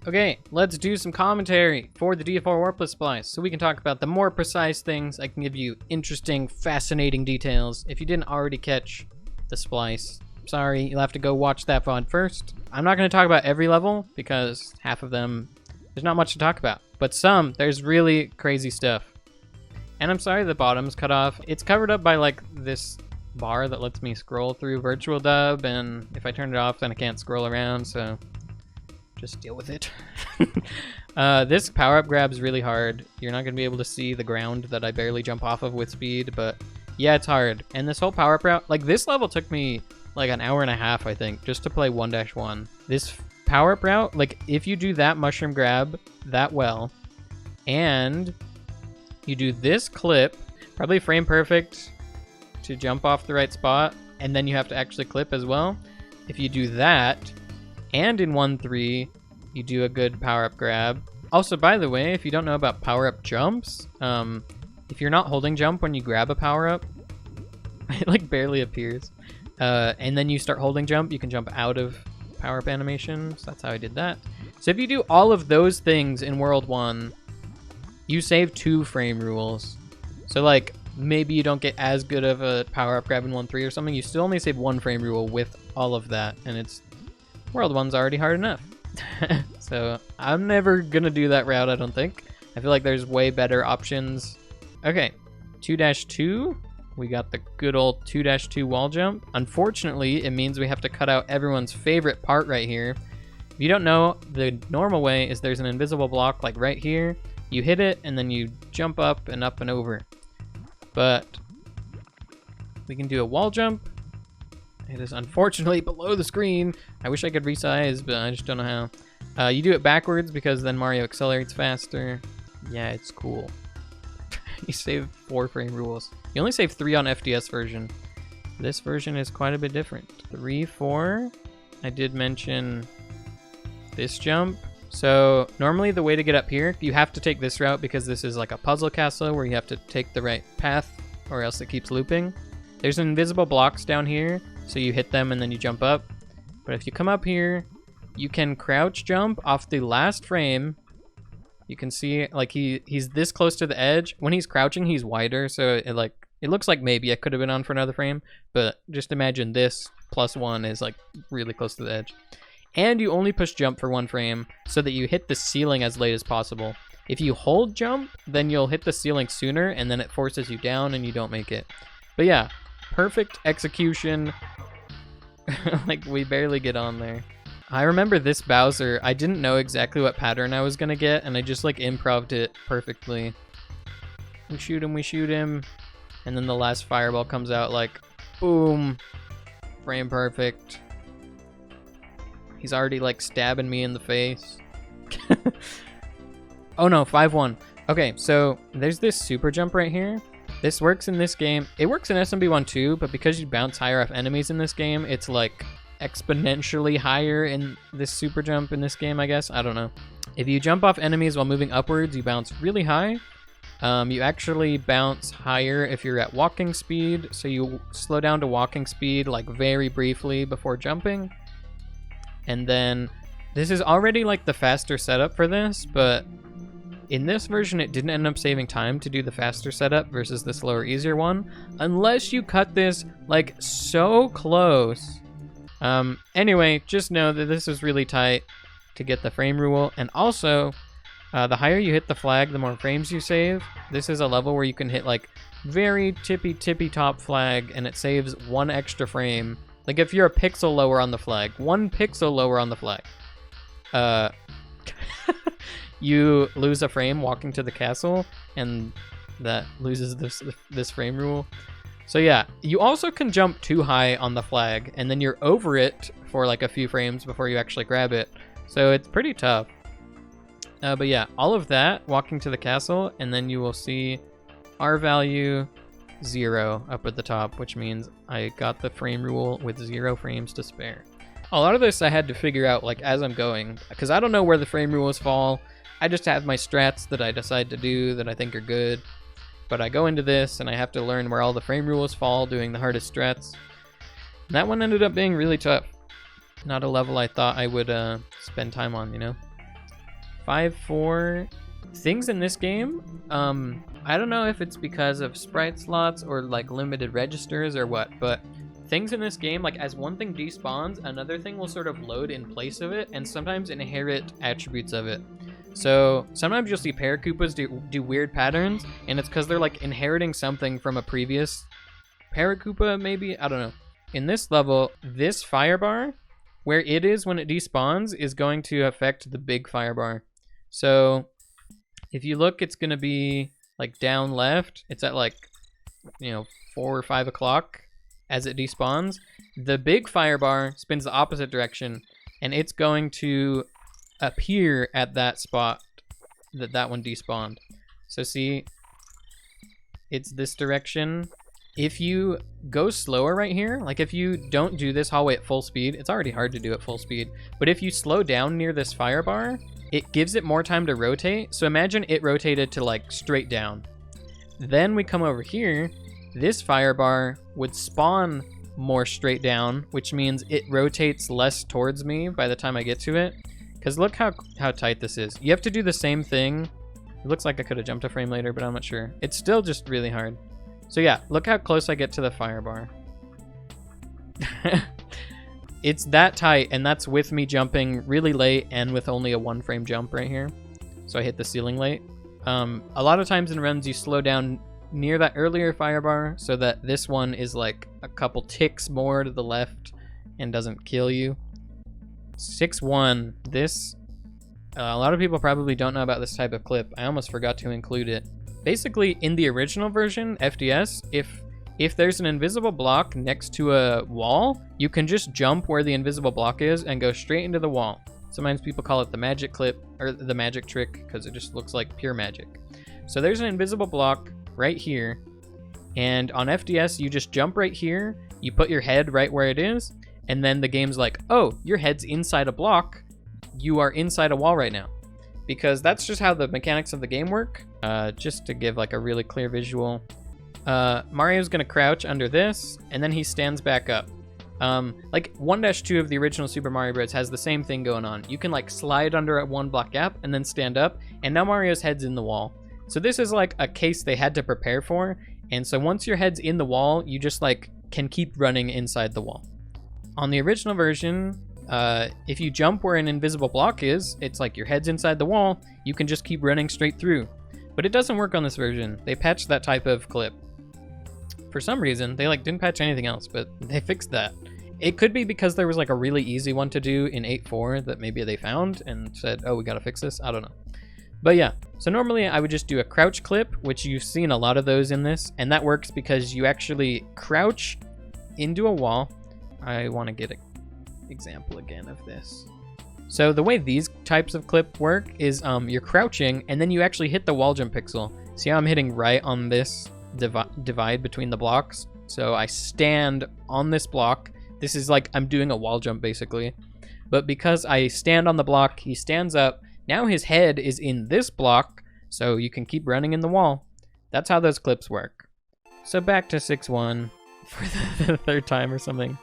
Okay, let's do some commentary for the DF4 Warpless Splice so we can talk about the more precise things. I can give you interesting, fascinating details. If you didn't already catch the Splice, sorry, you'll have to go watch that VOD first. I'm not going to talk about every level because half of them, there's not much to talk about. But some, there's really crazy stuff. And I'm sorry the bottom's cut off. It's covered up by like this bar that lets me scroll through Virtual Dub, and if I turn it off then I can't scroll around, so just deal with it. This power-up grab's really hard. You're not going to be able to see the ground that I barely jump off of with speed, but yeah, it's hard. And this whole power-up route, like this level took me like an hour and a half, I think, just to play 1-1. This power-up route, like if you do that mushroom grab that well, and you do this clip, probably frame perfect to jump off the right spot, and then you have to actually clip as well. If you do that, and in 1-3, you do a good power-up grab. Also, by the way, if you don't know about power-up jumps, if you're not holding jump when you grab a power-up, it like barely appears. And then you start holding jump, you can jump out of power-up animation. So that's how I did that. So if you do all of those things in World 1, you save 2 frame rules. So like, maybe you don't get as good of a power-up grab in 1-3 or something, you still only save 1 frame rule with all of that, and it's World 1's already hard enough. So I'm never gonna do that route, I don't think. I feel like there's way better options. Okay, 2-2. We got the good old 2-2 wall jump. Unfortunately, it means we have to cut out everyone's favorite part right here. If you don't know, the normal way is there's an invisible block like right here. You hit it, and then you jump up and over. But we can do a wall jump. It is unfortunately below the screen. I wish I could resize, but I just don't know how. You do it backwards because then Mario accelerates faster. Yeah, it's cool. You save 4 frame rules. You only save 3 on FDS version. This version is quite a bit different. 3, 4. I did mention this jump. So normally the way to get up here, you have to take this route because this is like a puzzle castle where you have to take the right path or else it keeps looping. There's invisible blocks down here, so you hit them and then you jump up. But if you come up here, you can crouch jump off the last frame. You can see like he's this close to the edge. When he's crouching, he's wider, so it looks like maybe I could have been on for another frame, but just imagine this +1 is like really close to the edge. And you only push jump for 1 frame so that you hit the ceiling as late as possible. If you hold jump, then you'll hit the ceiling sooner and then it forces you down and you don't make it. But yeah, perfect execution. Like we barely get on there. I remember this Bowser, I didn't know exactly what pattern I was gonna get and I just like improv'd it perfectly. We shoot him, and then the last fireball comes out like, boom, frame perfect. He's already like stabbing me in the face. Oh no, 5-1. Okay, so there's this super jump right here. This works in this game. It works in SMB1 too, but because you bounce higher off enemies in this game, it's like exponentially higher in this super jump in this game, I guess. I don't know. If you jump off enemies while moving upwards, you bounce really high. You actually bounce higher if you're at walking speed, so you slow down to walking speed like very briefly before jumping. And then this is already like the faster setup for this, but in this version it didn't end up saving time to do the faster setup versus the slower, easier one, unless you cut this like so close. Anyway, just know that this is really tight to get the frame rule, and also the higher you hit the flag, the more frames you save. This is a level where you can hit like very tippy top flag and it saves 1 extra frame. Like if you're a pixel lower on the flag, 1 pixel lower on the flag, you lose a frame walking to the castle, and that loses this frame rule. So yeah, you also can jump too high on the flag, and then you're over it for like a few frames before you actually grab it. So it's pretty tough. But yeah, all of that, walking to the castle, and then you will see R value 0 up at the top, which means I got the frame rule with 0 frames to spare. A lot of this I had to figure out like as I'm going, because I don't know where the frame rules fall. I just have my strats that I decide to do that I think are good. But I go into this and I have to learn where all the frame rules fall doing the hardest strats. And that one ended up being really tough. Not a level I thought I would spend time on, you know? 5-4. Things in this game, I don't know if it's because of sprite slots or like limited registers or what, but things in this game, like as one thing despawns, another thing will sort of load in place of it and sometimes inherit attributes of it. So sometimes you'll see Paracoopas do weird patterns, and it's because they're like inheriting something from a previous Paracoopa, maybe? I don't know. In this level, this fire bar, where it is when it despawns, is going to affect the big fire bar. So if you look, it's going to be like down left. It's at like, 4 or 5 o'clock as it despawns. The big fire bar spins the opposite direction, and it's going to appear at that spot that one despawned. So see, it's this direction. If you go slower right here, like if you don't do this hallway at full speed, it's already hard to do at full speed, but if you slow down near this fire bar, it gives it more time to rotate. So imagine it rotated to like straight down. Then we come over here, this fire bar would spawn more straight down, which means it rotates less towards me by the time I get to it. Because look how tight this is. You have to do the same thing. It looks like I could have jumped a frame later, but I'm not sure. It's still just really hard. So yeah, look how close I get to the fire bar. It's that tight, and that's with me jumping really late and with only a 1 frame jump right here. So I hit the ceiling late. A lot of times in runs, you slow down near that earlier fire bar so that this one is like a couple ticks more to the left and doesn't kill you. 6-1. This, a lot of people probably don't know about this type of clip. I almost forgot to include it. Basically, in the original version, FDS, if there's an invisible block next to a wall, you can just jump where the invisible block is and go straight into the wall. Sometimes people call it the magic clip, or the magic trick, because it just looks like pure magic. So there's an invisible block right here, and on FDS, you just jump right here, you put your head right where it is, and then the game's like, oh, your head's inside a block, you are inside a wall right now. Because that's just how the mechanics of the game work. Just to give like a really clear visual. Mario's gonna crouch under this, and then he stands back up. Like 1-2 of the original Super Mario Bros. Has the same thing going on. You can like slide under a 1 block gap and then stand up, and now Mario's head's in the wall. So this is like a case they had to prepare for, and so once your head's in the wall, you just like can keep running inside the wall. On the original version, if you jump where an invisible block is, it's like your head's inside the wall, you can just keep running straight through. But it doesn't work on this version. They patched that type of clip. For some reason, they like didn't patch anything else, but they fixed that. It could be because there was like a really easy one to do in 8.4 that maybe they found and said, oh, we gotta fix this. I don't know. But yeah, so normally I would just do a crouch clip, which you've seen a lot of those in this, and that works because you actually crouch into a wall. I want to get an example again of this. So the way these types of clip work is you're crouching, and then you actually hit the wall jump pixel. See how I'm hitting right on this divide between the blocks? So I stand on this block. This is like I'm doing a wall jump basically. But because I stand on the block, he stands up. Now his head is in this block, so you can keep running in the wall. That's how those clips work. So back to 6-1 for the 3rd time or something.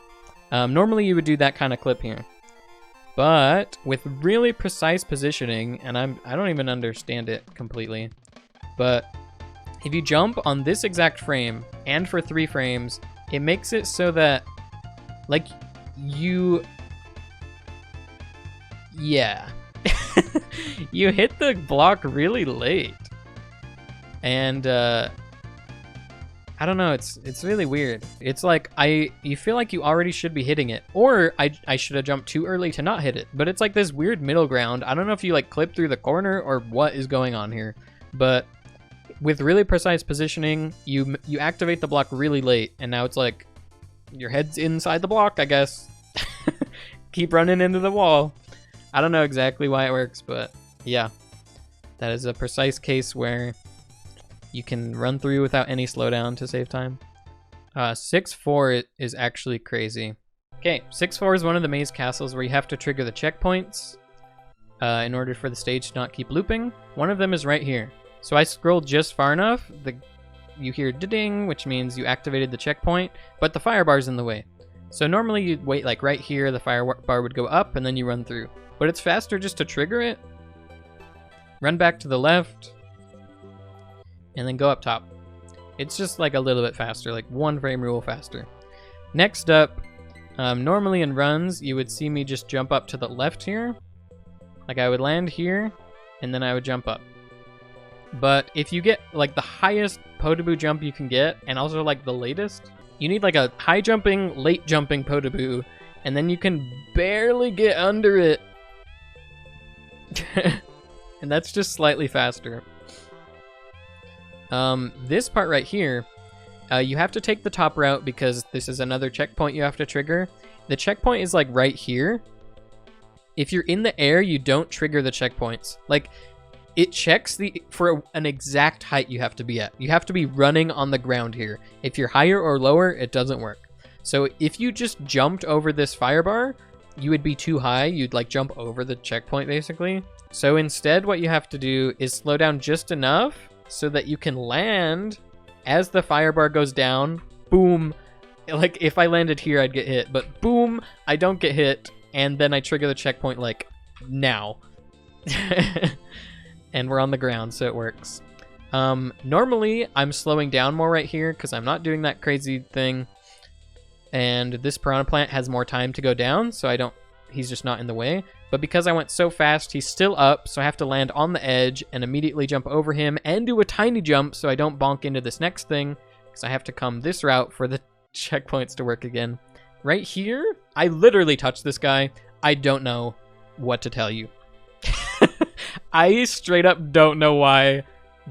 Normally you would do that kind of clip here. But with really precise positioning, and I don't even understand it completely, but if you jump on this exact frame and for 3 frames, it makes it so that like you hit the block really late. And I don't know, it's really weird. It's like you feel like you already should be hitting it, or I should have jumped too early to not hit it. But it's like this weird middle ground. I don't know if you like clip through the corner or what is going on here. But with really precise positioning, you activate the block really late, and now it's like your head's inside the block, I guess. Keep running into the wall. I don't know exactly why it works, but yeah, that is a precise case where you can run through without any slowdown to save time. 6-4 is actually crazy. Okay, 6-4 is one of the maze castles where you have to trigger the checkpoints in order for the stage to not keep looping. One of them is right here. So I scrolled just far enough, you hear ding, which means you activated the checkpoint, but the fire bar's in the way. So normally you'd wait like right here, the fire bar would go up, and then you run through. But it's faster just to trigger it. Run back to the left, and then go up top. It's just like a little bit faster, like 1 frame rule faster. Next up, normally in runs, you would see me just jump up to the left here. Like I would land here, and then I would jump up. But if you get like the highest Podoboo jump you can get, and also like the latest, you need like a high jumping, late jumping Podoboo, and then you can barely get under it. And that's just slightly faster. This part right here, you have to take the top route because this is another checkpoint you have to trigger. The checkpoint is like right here. If you're in the air, you don't trigger the checkpoints. Like, it checks for an exact height you have to be at. You have to be running on the ground here. If you're higher or lower, it doesn't work. So if you just jumped over this fire bar, you would be too high. You'd like jump over the checkpoint basically. So instead, what you have to do is slow down just enough so that you can land as the fire bar goes down. Boom. Like if I landed here, I'd get hit, but boom, I don't get hit. And then I trigger the checkpoint like now. And we're on the ground, so it works. Normally, I'm slowing down more right here because I'm not doing that crazy thing. And this piranha plant has more time to go down, so he's just not in the way. But because I went so fast, he's still up, so I have to land on the edge and immediately jump over him and do a tiny jump so I don't bonk into this next thing, because I have to come this route for the checkpoints to work again. Right here, I literally touched this guy. I don't know what to tell you. I straight up don't know why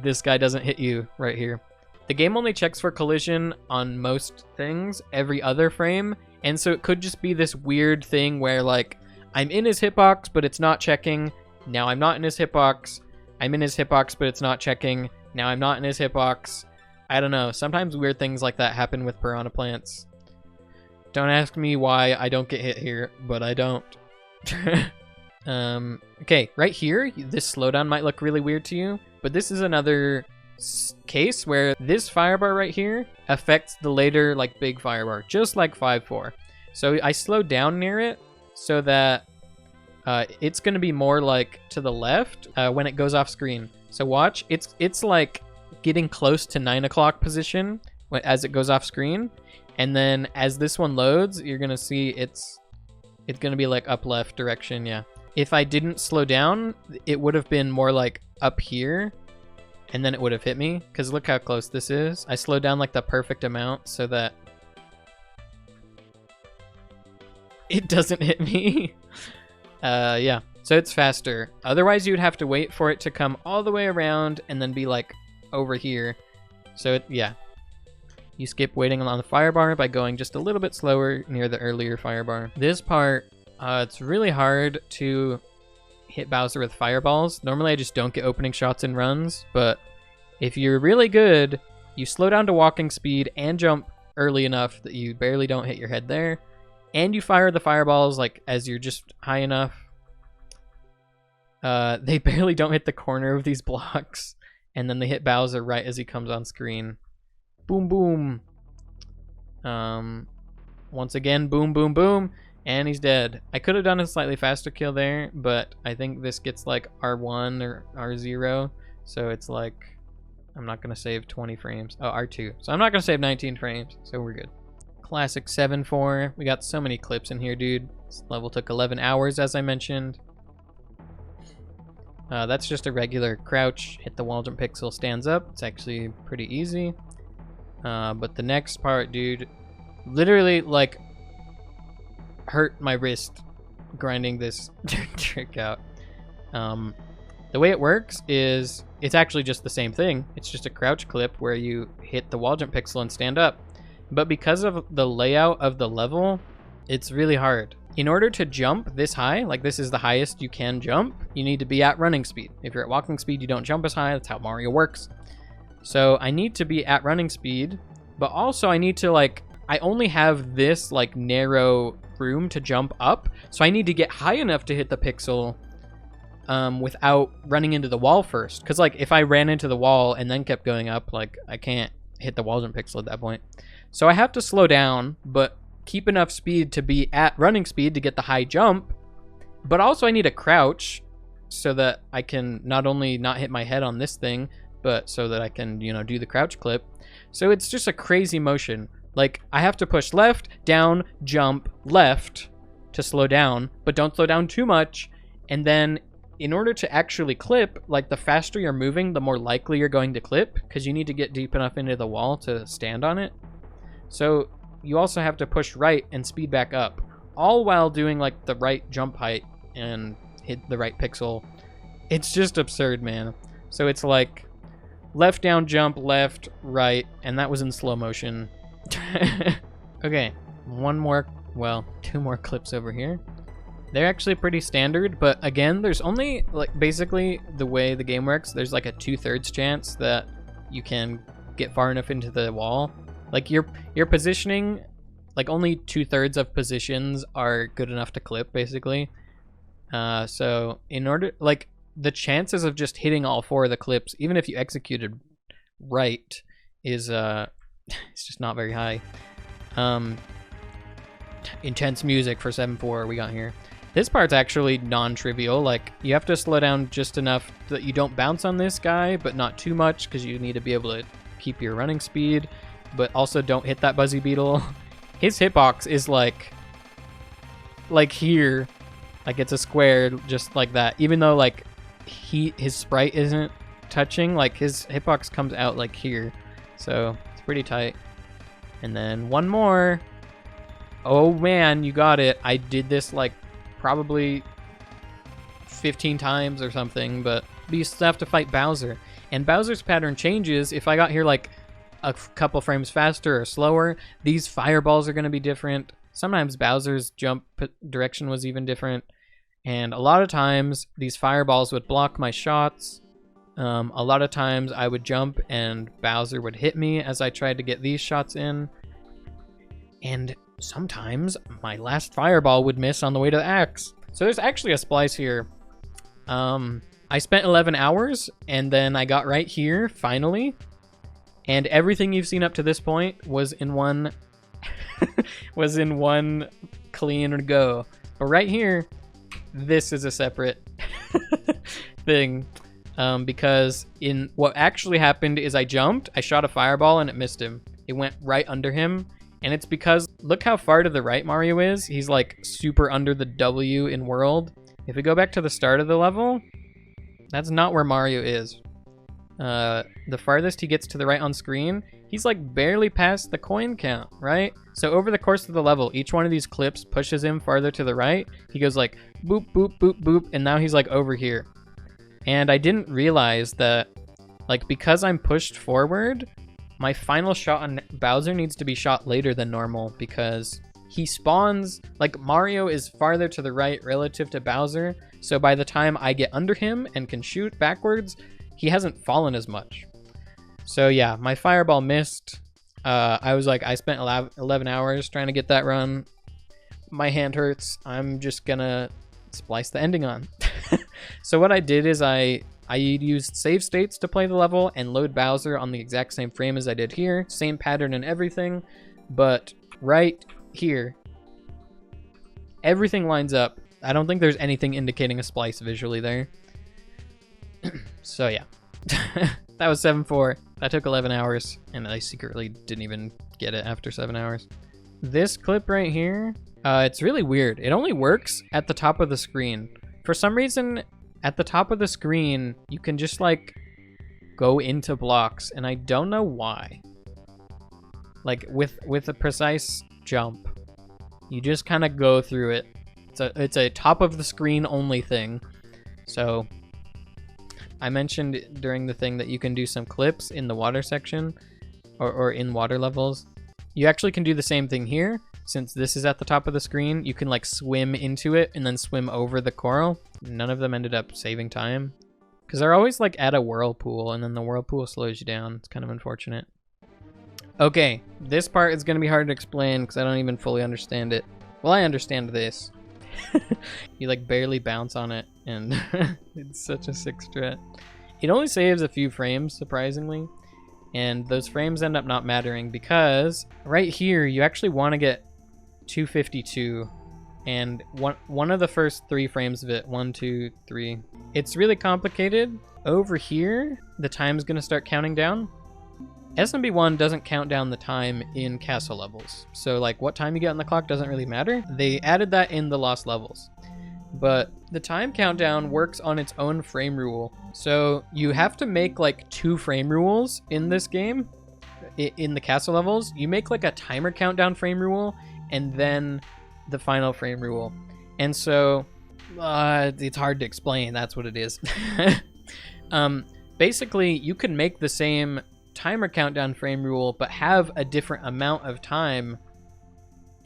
this guy doesn't hit you right here. The game only checks for collision on most things every other frame, and so it could just be this weird thing where like I'm in his hitbox but it's not checking. Now I'm not in his hitbox. I'm in his hitbox but it's not checking. Now I'm not in his hitbox. I don't know. Sometimes weird things like that happen with piranha plants. Don't ask me why I don't get hit here, but I don't. Okay, right here, this slowdown might look really weird to you, but this is another case where this firebar right here affects the later like big firebar, just like 5-4. So I slowed down near it so that it's going to be more like to the left when it goes off screen. So watch, it's like getting close to 9 o'clock position as it goes off screen, and then as this one loads, you're going to see it's going to be like up left direction. Yeah. If I didn't slow down, it would have been more like up here, and then it would have hit me, because look how close this is. I slowed down like the perfect amount so that it doesn't hit me. Yeah, so it's faster. Otherwise, you'd have to wait for it to come all the way around and then be like over here. So yeah, you skip waiting on the firebar by going just a little bit slower near the earlier firebar. This part, it's really hard to hit Bowser with fireballs. Normally I just don't get opening shots in runs, but if you're really good, you slow down to walking speed and jump early enough that you barely don't hit your head there, and you fire the fireballs like as you're just high enough. They barely don't hit the corner of these blocks, and then they hit Bowser right as he comes on screen. Boom, boom. Once again, boom, boom, boom. And he's dead. I could have done a slightly faster kill there, but I think this gets like R1 or R0. So it's like, I'm not going to save 20 frames. Oh, R2. So I'm not going to save 19 frames. So we're good. Classic 7-4. We got so many clips in here, dude. This level took 11 hours, as I mentioned. That's just a regular crouch. Hit the wall jump pixel, stands up. It's actually pretty easy. But the next part, dude, literally like hurt my wrist grinding this trick out. The way it works is it's actually just the same thing. It's just a crouch clip where you hit the wall jump pixel and stand up. But because of the layout of the level, it's really hard. In order to jump this high, like this is the highest you can jump, you need to be at running speed. If you're at walking speed, you don't jump as high. That's how Mario works. So I need to be at running speed, but also I need to like, I only have this like narrow room to jump up, so I need to get high enough to hit the pixel without running into the wall first, because like if I ran into the wall and then kept going up, like I can't hit the wall jump pixel at that point. So I have to slow down but keep enough speed to be at running speed to get the high jump, but also I need a crouch so that I can not only not hit my head on this thing, but so that I can, you know, do the crouch clip. So it's just a crazy motion. Like, I have to push left, down, jump, left to slow down, but don't slow down too much. And then in order to actually clip, like, the faster you're moving, the more likely you're going to clip, because you need to get deep enough into the wall to stand on it. So you also have to push right and speed back up, all while doing, like, the right jump height and hit the right pixel. It's just absurd, man. So it's like left, down, jump, left, right, and that was in slow motion. Okay, two more clips over here. They're actually pretty standard, but again, there's only, like, basically the way the game works, there's like a 2/3 chance that you can get far enough into the wall. Like, your positioning, like, only 2/3 of positions are good enough to clip, basically. So in order, like, the chances of just hitting all 4 of the clips, even if you executed right, is it's just not very high. Intense music for 7-4 we got here. This part's actually non-trivial. Like, you have to slow down just enough that you don't bounce on this guy, but not too much, because you need to be able to keep your running speed, but also don't hit that Buzzy Beetle. His hitbox is like here, like it's a square just like that. Even though, like, his sprite isn't touching, like, his hitbox comes out like here, so it's pretty tight. And then one more. Oh man, you got it. I did this like probably 15 times or something, but you still have to fight Bowser. And Bowser's pattern changes. If I got here like a couple frames faster or slower, these fireballs are going to be different. Sometimes Bowser's jump direction was even different. And a lot of times these fireballs would block my shots. A lot of times I would jump and Bowser would hit me as I tried to get these shots in. And sometimes my last fireball would miss on the way to the axe. So there's actually a splice here. I spent 11 hours and then I got right here finally. And everything you've seen up to this point was in one clean go. But right here, this is a separate thing. Because in what actually happened is I jumped, I shot a fireball and it missed him. It went right under him. And it's because, look how far to the right Mario is. He's like super under the W in world. If we go back to the start of the level, that's not where Mario is. The farthest he gets to the right on screen, he's like barely past the coin count, right? So over the course of the level, each one of these clips pushes him farther to the right. He goes like boop, boop, boop, boop, and now he's like over here. And I didn't realize that, like, because I'm pushed forward, my final shot on Bowser needs to be shot later than normal because he spawns, like, Mario is farther to the right relative to Bowser. So by the time I get under him and can shoot backwards, he hasn't fallen as much. So yeah, my fireball missed. I was like, I spent 11 hours trying to get that run. My hand hurts. I'm just gonna splice the ending on. So what I did is I used save states to play the level and load Bowser on the exact same frame as I did here. Same pattern and everything, but right here, everything lines up. I don't think there's anything indicating a splice visually there. So yeah, that was 7-4. That took 11 hours, and I secretly didn't even get it after 7 hours. This clip right here, it's really weird. It only works at the top of the screen. For some reason, at the top of the screen, you can just like go into blocks, and I don't know why. Like with a precise jump, you just kind of go through it. It's a top of the screen only thing. So I mentioned during the thing that you can do some clips in the water section or in water levels. You actually can do the same thing here. Since this is at the top of the screen, you can like swim into it and then swim over the coral. None of them ended up saving time because they're always like at a whirlpool and then the whirlpool slows you down. It's kind of unfortunate. Okay, this part is going to be hard to explain because I don't even fully understand it. Well, I understand this. You like barely bounce on it and it's such a sick strat. It only saves a few frames, surprisingly. And those frames end up not mattering because right here, you actually want to get 252 And one of the first 3 frames of it, 1, 2, 3, it's really complicated. Over here, the time's gonna start counting down. SMB1 doesn't count down the time in castle levels. So like what time you get on the clock doesn't really matter. They added that in the Lost Levels. But the time countdown works on its own frame rule. So you have to make like 2 frame rules in this game. In the castle levels, you make like a timer countdown frame rule and then the final frame rule. And so it's hard to explain. That's what it is. Basically, you can make the same timer countdown frame rule but have a different amount of time,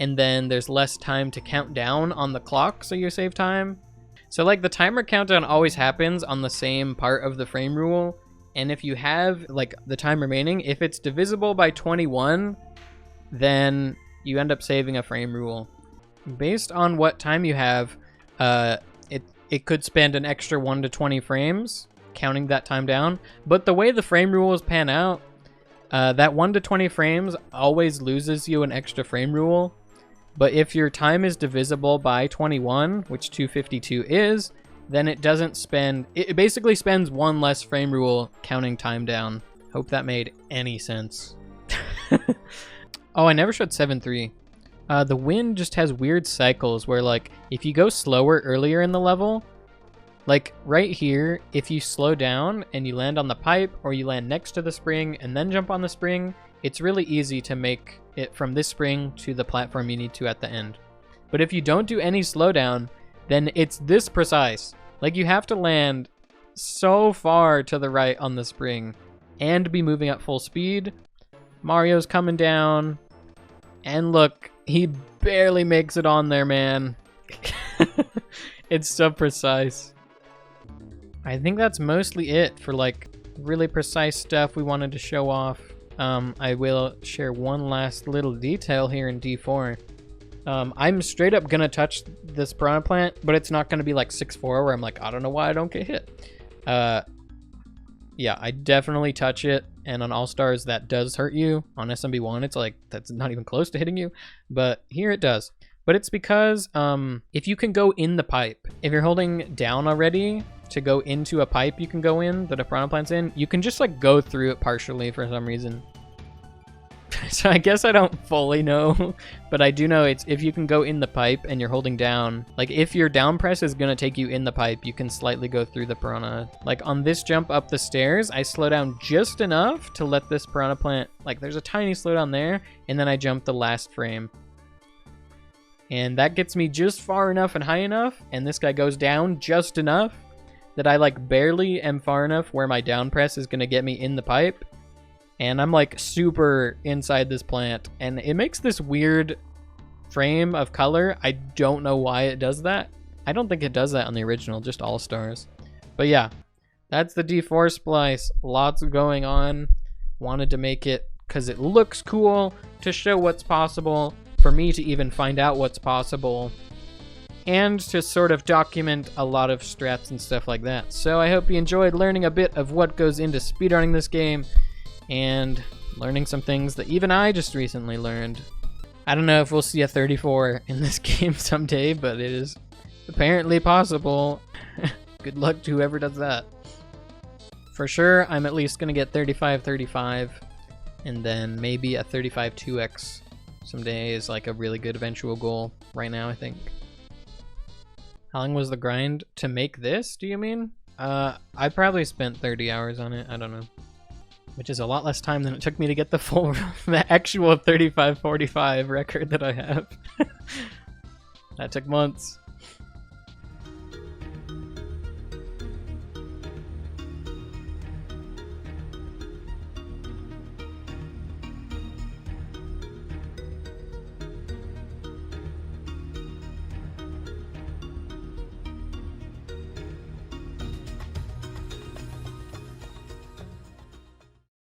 and then there's less time to count down on the clock, so you save time. So like the timer countdown always happens on the same part of the frame rule, and if you have like the time remaining, if it's divisible by 21, then you end up saving a frame rule. Based on what time you have, it could spend an extra 1 to 20 frames counting that time down. But the way the frame rules pan out, that 1 to 20 frames always loses you an extra frame rule. But if your time is divisible by 21, which 252 is, then it doesn't spend... It basically spends 1 less frame rule counting time down. Hope that made any sense. Oh, I never showed 7-3. The wind just has weird cycles where, like, if you go slower earlier in the level, like right here, if you slow down and you land on the pipe or you land next to the spring and then jump on the spring, it's really easy to make it from this spring to the platform you need to at the end. But if you don't do any slowdown, then it's this precise. Like, you have to land so far to the right on the spring and be moving at full speed. Mario's coming down, and look, he barely makes it on there, man. It's so precise. I think that's mostly it for like really precise stuff we wanted to show off. I will share one last little detail here in D4. I'm straight up gonna touch this piranha plant, but it's not gonna be like 6-4 where I'm like, I don't know why I don't get hit. Yeah, I definitely touch it, and on All Stars that does hurt you. On SMB1 it's like, that's not even close to hitting you, but here it does. But it's because if you can go in the pipe, if you're holding down already to go into a pipe you can go in, that a piranha plant's in, you can just like go through it partially for some reason. So I guess I don't fully know, but I do know it's if you can go in the pipe and you're holding down, like if your down press is gonna take you in the pipe, you can slightly go through the piranha. Like on this jump up the stairs, I slow down just enough to let this piranha plant, like there's a tiny slowdown there, and then I jump the last frame. And that gets me just far enough and high enough, and this guy goes down just enough that I like barely am far enough where my down press is gonna get me in the pipe. And I'm like super inside this plant, and it makes this weird frame of color. I don't know why it does that. I don't think it does that on the original, just All Stars. But yeah, that's the D4 splice. Lots going on. Wanted to make it because it looks cool, to show what's possible, for me to even find out what's possible, and to sort of document a lot of strats and stuff like that. So I hope you enjoyed learning a bit of what goes into speedrunning this game, and learning some things that even I just recently learned. I don't know if we'll see a 34 in this game someday, but it is apparently possible. Good luck to whoever does that. For sure, I'm at least going to get 35-35, and then maybe a 35 2x someday is like a really good eventual goal right now, I think. How long was the grind to make this, do you mean? I probably spent 30 hours on it, I don't know. Which is a lot less time than it took me to get the full, the actual 35-45 record that I have. That took months.